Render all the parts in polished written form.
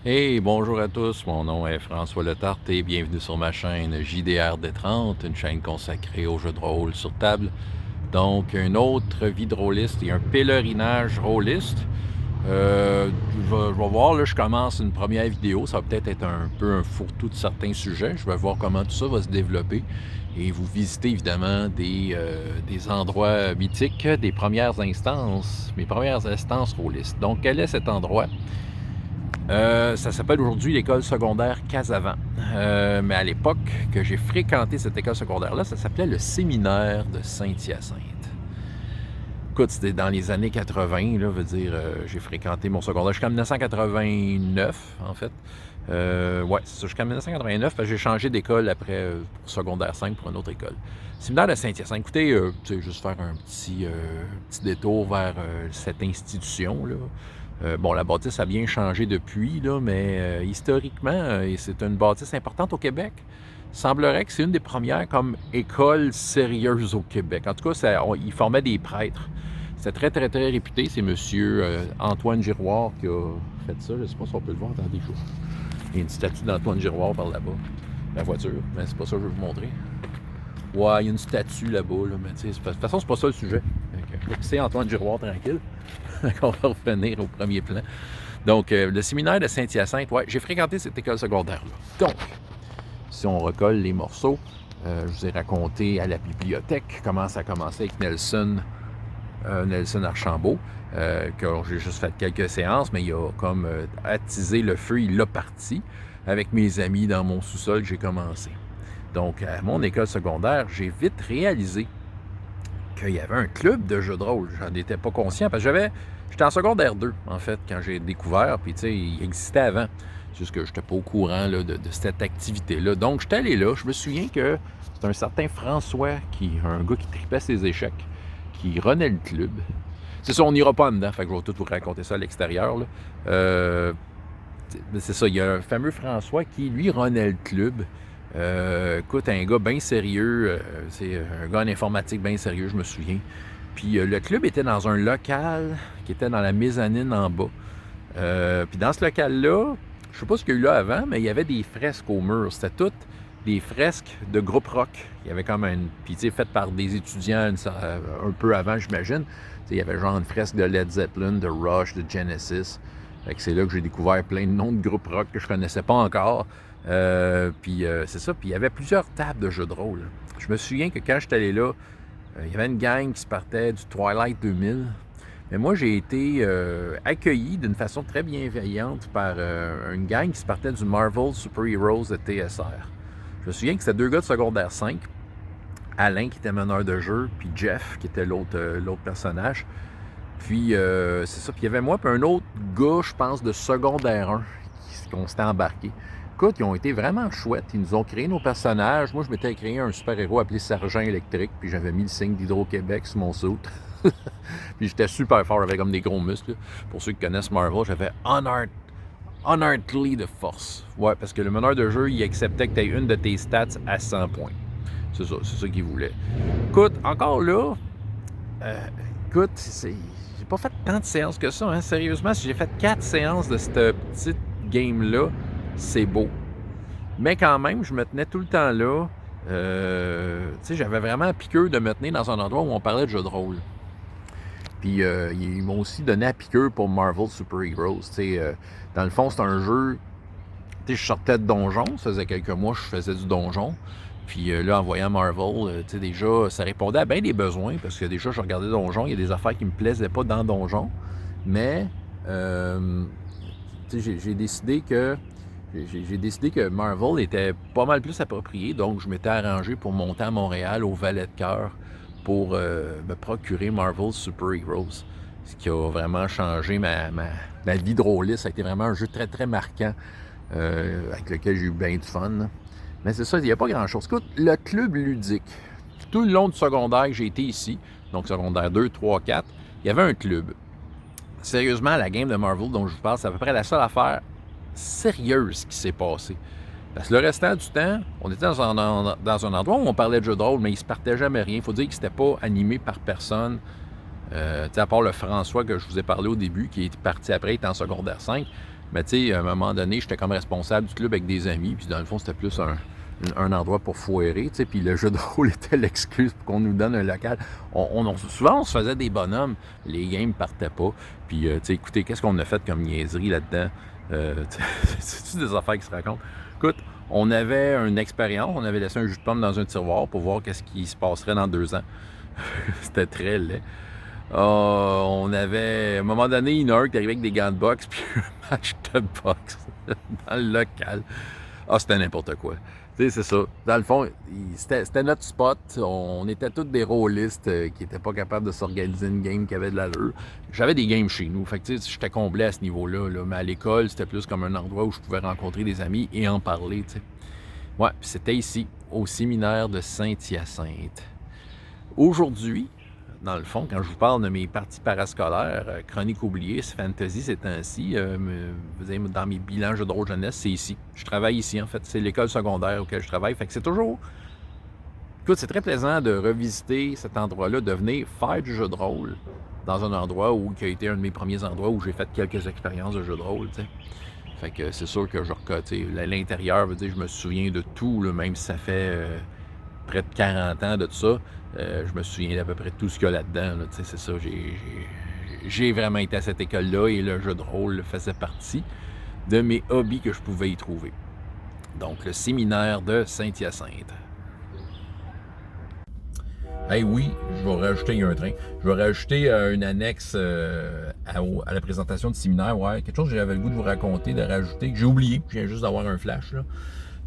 Hey, bonjour à tous, mon nom est François Letarte et bienvenue sur ma chaîne JDR D30, une chaîne consacrée aux jeux de rôle sur table. Donc, une autre vie de rôliste et un pèlerinage rôliste. Je vais voir, là, je commence une première vidéo, ça va peut-être être un peu un fourre-tout de certains sujets. Je vais voir comment tout ça va se développer et vous visiter évidemment des endroits mythiques, des premières instances, mes premières instances rôlistes. Donc, quel est cet endroit? Ça s'appelle aujourd'hui l'école secondaire Casavant. Mais à l'époque que j'ai fréquenté cette école secondaire-là, ça s'appelait le séminaire de Saint-Hyacinthe. Écoute, c'était dans les années 80, là, j'ai fréquenté mon secondaire jusqu'en 1989, en fait. Ouais, c'est ça, jusqu'en 1989, parce que j'ai changé d'école après pour secondaire 5 pour une autre école. Séminaire de Saint-Hyacinthe, écoutez, juste faire un petit détour vers cette institution-là. Bon, la bâtisse a bien changé depuis, là, mais historiquement, c'est une bâtisse importante au Québec. Il semblerait que c'est une des premières comme écoles sérieuses au Québec. En tout cas, il formait des prêtres. C'était très, très, très réputé. C'est M. Antoine Giroir qui a fait ça. Je ne sais pas si on peut le voir. Attendez, il y a une statue d'Antoine Giroir par là-bas. La voiture. Mais c'est pas ça que je veux vous montrer. Ouais, il y a une statue là-bas. Là, mais de toute façon, c'est pas ça le sujet. C'est Antoine Giroir tranquille. On va revenir au premier plan. Donc, le séminaire de Saint-Hyacinthe, ouais, j'ai fréquenté cette école secondaire-là. Donc, si on recolle les morceaux, je vous ai raconté à la bibliothèque comment ça a commencé avec Nelson Archambault, que j'ai juste fait quelques séances, mais il a comme attisé le feu, il l'a parti. Avec mes amis dans mon sous-sol, j'ai commencé. Donc, à mon école secondaire, j'ai vite réalisé qu'il y avait un club de jeux de rôle. J'en étais pas conscient parce que j'étais en secondaire 2, en fait, quand j'ai découvert, puis tu sais, il existait avant. C'est juste que je n'étais pas au courant là, de cette activité-là. Donc, j'étais allé là. Je me souviens que c'est un certain François, un gars qui tripait ses échecs, qui renait le club. C'est ça, on n'ira pas en dedans, fait que je vais tout vous raconter ça à l'extérieur. C'est ça, il y a un fameux François qui, lui, renait le club. Écoute, un gars bien sérieux, c'est un gars en informatique bien sérieux, je me souviens. Puis le club était dans un local qui était dans la mezzanine en bas. Puis dans ce local-là, je sais pas ce qu'il y a eu là avant, mais il y avait des fresques au mur. C'était toutes des fresques de groupe rock. Il y avait comme une... Puis tu sais, faites par des étudiants un peu avant, j'imagine. Il y avait genre une fresque de Led Zeppelin, de Rush, de Genesis. Fait que c'est là que j'ai découvert plein de noms de groupes rock que je connaissais pas encore. Puis c'est ça. Puis il y avait plusieurs tables de jeux de rôle. Je me souviens que quand j'étais allé là, il y avait une gang qui se partait du Twilight 2000. Mais moi, j'ai été accueilli d'une façon très bienveillante par une gang qui se partait du Marvel Super Heroes de TSR. Je me souviens que c'était deux gars de secondaire 5. Alain, qui était meneur de jeu, puis Jeff, qui était l'autre personnage. Puis, c'est ça. Puis, il y avait moi, puis un autre gars, je pense, de secondaire 1, qu'on s'était embarqué. Écoute, ils ont été vraiment chouettes. Ils nous ont créé nos personnages. Moi, je m'étais créé un super-héros appelé Sergent Électrique, puis j'avais mis le signe d'Hydro-Québec sur mon suit. Puis j'étais super fort, j'avais comme des gros muscles. Pour ceux qui connaissent Marvel, j'avais Unearthly de force. Ouais, parce que le meneur de jeu, il acceptait que tu aies une de tes stats à 100 points. C'est ça qu'il voulait. Écoute, encore là, j'ai pas fait tant de séances que ça, hein. Sérieusement, si j'ai fait 4 séances de cette petite game-là, c'est beau. Mais quand même, je me tenais tout le temps là. Tu sais, j'avais vraiment à piqûre de me tenir dans un endroit où on parlait de jeux de rôle. Puis ils m'ont aussi donné à piqûre pour Marvel Super Heroes. Dans le fond, c'est un jeu. Je sortais de donjon, ça faisait quelques mois que je faisais du donjon. Puis là, en voyant Marvel, déjà, ça répondait à bien des besoins, parce que déjà, je regardais Donjon, il y a des affaires qui me plaisaient pas dans Donjon. Mais j'ai décidé que Marvel était pas mal plus approprié, donc je m'étais arrangé pour monter à Montréal au Valet de Cœur pour me procurer Marvel Super Heroes. Ce qui a vraiment changé ma vie de rôliste. Ça a été vraiment un jeu très, très marquant avec lequel j'ai eu bien du fun. Mais c'est ça, il n'y a pas grand-chose. Écoute, le club ludique, tout le long du secondaire que j'ai été ici, donc secondaire 2, 3, 4, il y avait un club. Sérieusement, la game de Marvel dont je vous parle, c'est à peu près la seule affaire sérieuse qui s'est passée. Parce que le restant du temps, on était dans un endroit où on parlait de jeux de rôle, mais il ne se partait jamais rien. Il faut dire que c'était pas animé par personne. À part le François que je vous ai parlé au début, qui est parti après, il était en secondaire 5. Mais tu sais, à un moment donné, j'étais comme responsable du club avec des amis, puis dans le fond, c'était plus un endroit pour foirer, tu sais, puis le jeu de rôle était l'excuse pour qu'on nous donne un local. Souvent, on se faisait des bonhommes, les games partaient pas, puis tu sais, écoutez, qu'est-ce qu'on a fait comme niaiserie là-dedans? C'est-tu des affaires qui se racontent? Écoute, on avait une expérience, on avait laissé un jus de pomme dans un tiroir pour voir qu'est-ce qui se passerait dans 2 ans. C'était très laid. On avait, à un moment donné, une heure qui arrivait avec des gants de boxe puis un match de boxe dans le local. C'était n'importe quoi. Tu sais, c'est ça. Dans le fond, c'était notre spot. On était tous des rôlistes qui n'étaient pas capables de s'organiser une game qui avait de l'allure. J'avais des games chez nous. Fait que tu sais, j'étais comblé à ce niveau-là. Là. Mais à l'école, c'était plus comme un endroit où je pouvais rencontrer des amis et en parler, tu sais. Ouais, puis c'était ici, au séminaire de Saint-Hyacinthe. Aujourd'hui, dans le fond, quand je vous parle de mes parties parascolaires, Chronique oubliée, Fantasy ces temps-ci, dans mes bilans jeux de rôle jeunesse, c'est ici. Je travaille ici, en fait. C'est l'école secondaire auquel je travaille. Fait que c'est toujours... Écoute, c'est très plaisant de revisiter cet endroit-là, de venir faire du jeu de rôle dans un endroit qui a été un de mes premiers endroits où j'ai fait quelques expériences de jeu de rôle, tu sais. Fait que c'est sûr que je recote. L'intérieur, veut dire, je me souviens de tout, là, même si ça fait près de 40 ans de tout ça. Je me souviens d'à peu près de tout ce qu'il y a là-dedans. Là, c'est ça, j'ai vraiment été à cette école-là et le jeu de rôle faisait partie de mes hobbies que je pouvais y trouver. Donc, le séminaire de Saint-Hyacinthe. Hey oui, je vais rajouter un train. Je vais rajouter une annexe à la présentation du séminaire. Ouais, quelque chose que j'avais le goût de vous raconter, de rajouter, que j'ai oublié. Je viens juste d'avoir un flash. Là.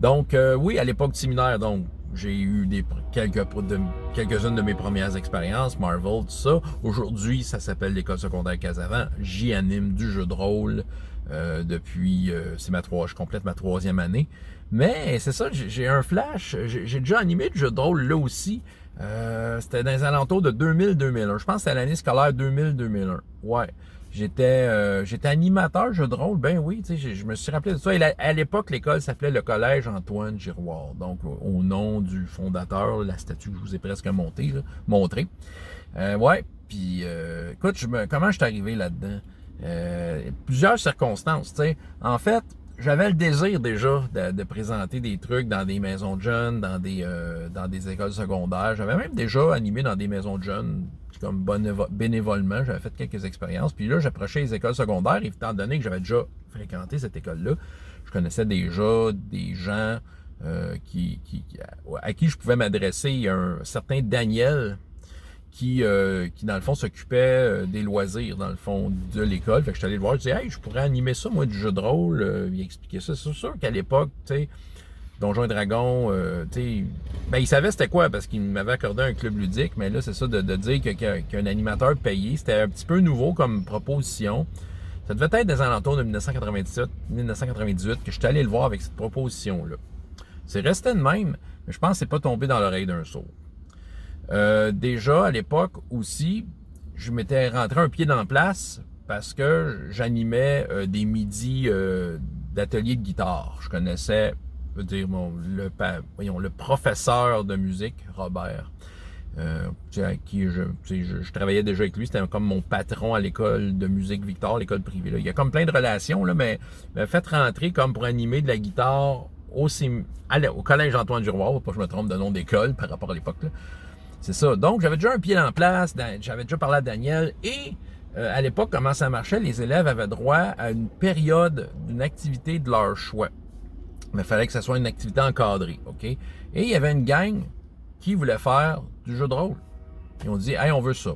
Donc, oui, à l'époque du séminaire, donc, j'ai eu quelques-unes de mes premières expériences, Marvel, tout ça. Aujourd'hui, ça s'appelle l'École secondaire Casavant. J'y anime du jeu de rôle depuis, je complète ma 3e année. Mais c'est ça, j'ai un flash. J'ai déjà animé du jeu de rôle là aussi. C'était dans les alentours de 2000-2001. Je pense que c'était l'année scolaire 2000-2001. Ouais. J'étais animateur jeu de rôle, ben oui, tu sais, je me suis rappelé de ça. Et à l'époque, l'école s'appelait le Collège Antoine Giroir, donc au nom du fondateur, la statue que je vous ai presque montrée. Ouais, puis écoute, comment je suis arrivé là-dedans? Plusieurs circonstances, tu sais. En fait, j'avais le désir déjà de présenter des trucs dans des maisons de jeunes, dans des écoles secondaires. J'avais même déjà animé dans des maisons de jeunes, comme bénévolement. J'avais fait quelques expériences. Puis là, j'approchais les écoles secondaires, et étant donné que j'avais déjà fréquenté cette école-là, je connaissais déjà des gens à qui je pouvais m'adresser. Il y a un certain Daniel qui dans le fond, s'occupait des loisirs, dans le fond, de l'école. Fait que je suis allé le voir, je disais, hey, je pourrais animer ça, moi, du jeu de rôle. Il expliquait ça. C'est sûr qu'à l'époque, tu sais, Donjons et Dragons, tu sais, ben, il savait c'était quoi, parce qu'il m'avait accordé un club ludique, mais là, c'est ça, de dire qu'un animateur payé, c'était un petit peu nouveau comme proposition. Ça devait être des alentours de 1997-1998 que je suis allé le voir avec cette proposition-là. C'est resté de même, mais je pense que c'est pas tombé dans l'oreille d'un sourd. Déjà, à l'époque aussi, je m'étais rentré un pied dans la place parce que j'animais des midis d'atelier de guitare. Je connaissais, le professeur de musique, Robert, avec qui je travaillais déjà avec lui. C'était comme mon patron à l'école de musique Victor, l'école privée. Là. Il y a comme plein de relations, là, mais il m'a fait rentrer comme pour animer de la guitare au Collège Antoine Giroir, pour pas que je me trompe de nom d'école par rapport à l'époque. Là. C'est ça. Donc, j'avais déjà un pied en place, j'avais déjà parlé à Daniel, et à l'époque, comment ça marchait, les élèves avaient droit à une période d'une activité de leur choix. Mais il fallait que ce soit une activité encadrée, OK? Et il y avait une gang qui voulait faire du jeu de rôle. Ils ont dit, hey, on veut ça.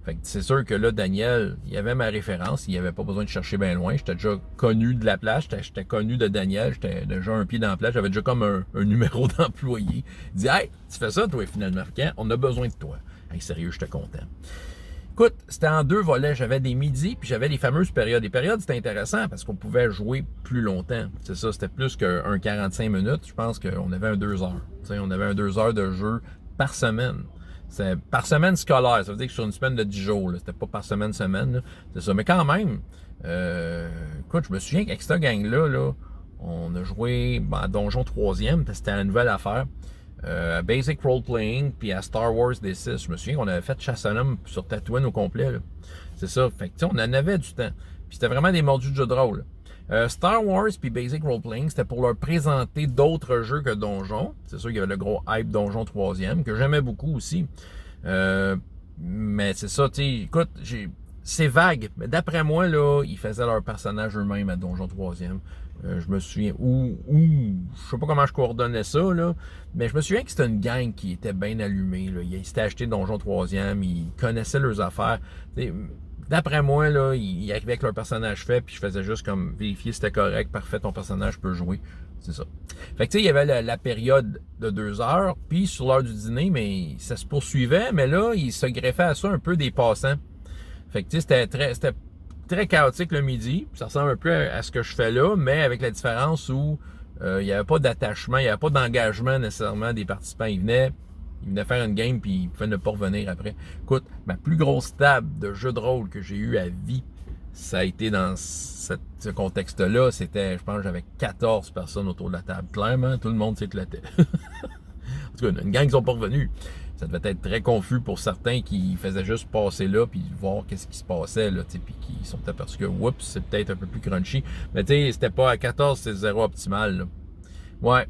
Fait que c'est sûr que là, Daniel, il avait ma référence, il n'y avait pas besoin de chercher bien loin. J'étais déjà connu de la place, j'étais connu de Daniel, j'étais déjà un pied dans la place, j'avais déjà comme un numéro d'employé. Il dit, hey, tu fais ça, toi, finalement, on a besoin de toi. Hey, sérieux, j'étais content. Écoute, c'était en 2 volets. J'avais des midis, puis j'avais les fameuses périodes. Les périodes, c'était intéressant parce qu'on pouvait jouer plus longtemps. C'est ça, c'était plus qu'un 45 minutes. Je pense qu'on avait un 2 heures. T'sais, on avait un 2 heures de jeu par semaine. C'est par semaine scolaire. Ça veut dire que sur une semaine de 10 jours. C'était pas par semaine. Là. C'est ça. Mais quand même, écoute, je me souviens qu'avec cette gang-là, on a joué à Donjon 3e, parce que c'était la nouvelle affaire. À Basic Role Playing, puis à Star Wars D6. Je me souviens qu'on avait fait Chasse à l'homme sur Tatooine au complet. Là. C'est ça. Fait que, on en avait du temps. Puis c'était vraiment des mordus de jeu de rôle. Star Wars puis Basic Role Playing, c'était pour leur présenter d'autres jeux que Donjon. C'est sûr qu'il y avait le gros hype Donjon 3e, que j'aimais beaucoup aussi. Mais c'est ça, tu sais, écoute, c'est vague. Mais d'après moi, là, ils faisaient leur personnage eux-mêmes à Donjon 3e. Je me souviens, je sais pas comment je coordonnais ça, là, mais je me souviens que c'était une gang qui était bien allumée, là. Ils s'étaient acheté Donjon 3e, ils connaissaient leurs affaires. T'sais, d'après moi, là, ils arrivaient avec leur personnage fait, puis je faisais juste comme vérifier si c'était correct, parfait, ton personnage peut jouer. C'est ça. Fait que tu sais, il y avait la période de 2 heures, puis sur l'heure du dîner, mais ça se poursuivait, mais là, il se greffait à ça un peu des passants. Fait que tu sais, c'était très chaotique le midi. Ça ressemble un peu à ce que je fais là, mais avec la différence où il n'y avait pas d'attachement, il n'y avait pas d'engagement nécessairement des participants. Ils venaient faire une game puis ils pouvaient ne pas revenir après. Écoute, ma plus grosse table de jeu de rôle que j'ai eu à vie, ça a été dans ce contexte-là. C'était, je pense, j'avais 14 personnes autour de la table. Clairement, tout le monde s'éclatait. En tout cas, une gang qui sont pas revenus. Ça devait être très confus pour certains qui faisaient juste passer là puis voir qu'est-ce qui se passait là, puis qui sont aperçus que oups, c'est peut-être un peu plus crunchy. Mais tu sais, c'était pas à 14, c'est zéro optimal. Là. Ouais.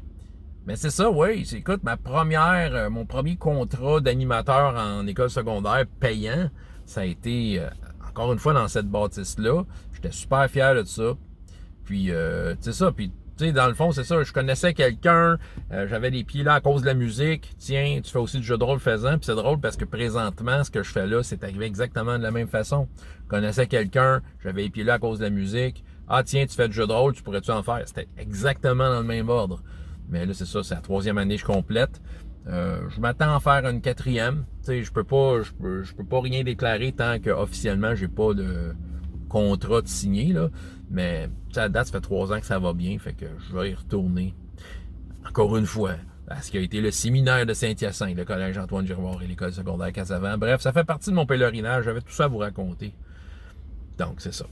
Mais c'est ça, oui. Écoute, mon premier contrat d'animateur en école secondaire payant, ça a été encore une fois dans cette bâtisse-là. J'étais super fier de ça. Puis, c'est ça. Puis, tu sais, dans le fond, c'est ça. Je connaissais quelqu'un, j'avais les pieds là à cause de la musique. Tiens, tu fais aussi du jeu de rôle faisant. Puis c'est drôle parce que présentement, ce que je fais là, c'est arrivé exactement de la même façon. Je connaissais quelqu'un, j'avais les pieds là à cause de la musique. Ah, tiens, tu fais du jeu de rôle, tu pourrais-tu en faire? C'était exactement dans le même ordre. Mais là, c'est ça, c'est la 3e année que je complète. Je m'attends à faire une 4e. Tu sais, je peux pas rien déclarer tant qu'officiellement, j'ai pas de contrat de signé, là. Mais à la date, ça fait 3 ans que ça va bien, fait que je vais y retourner. Encore une fois, à ce qui a été le séminaire de Saint-Hyacinthe, le collège Antoine Giroir et l'école secondaire Casavant. Bref, ça fait partie de mon pèlerinage, j'avais tout ça à vous raconter. Donc, c'est ça.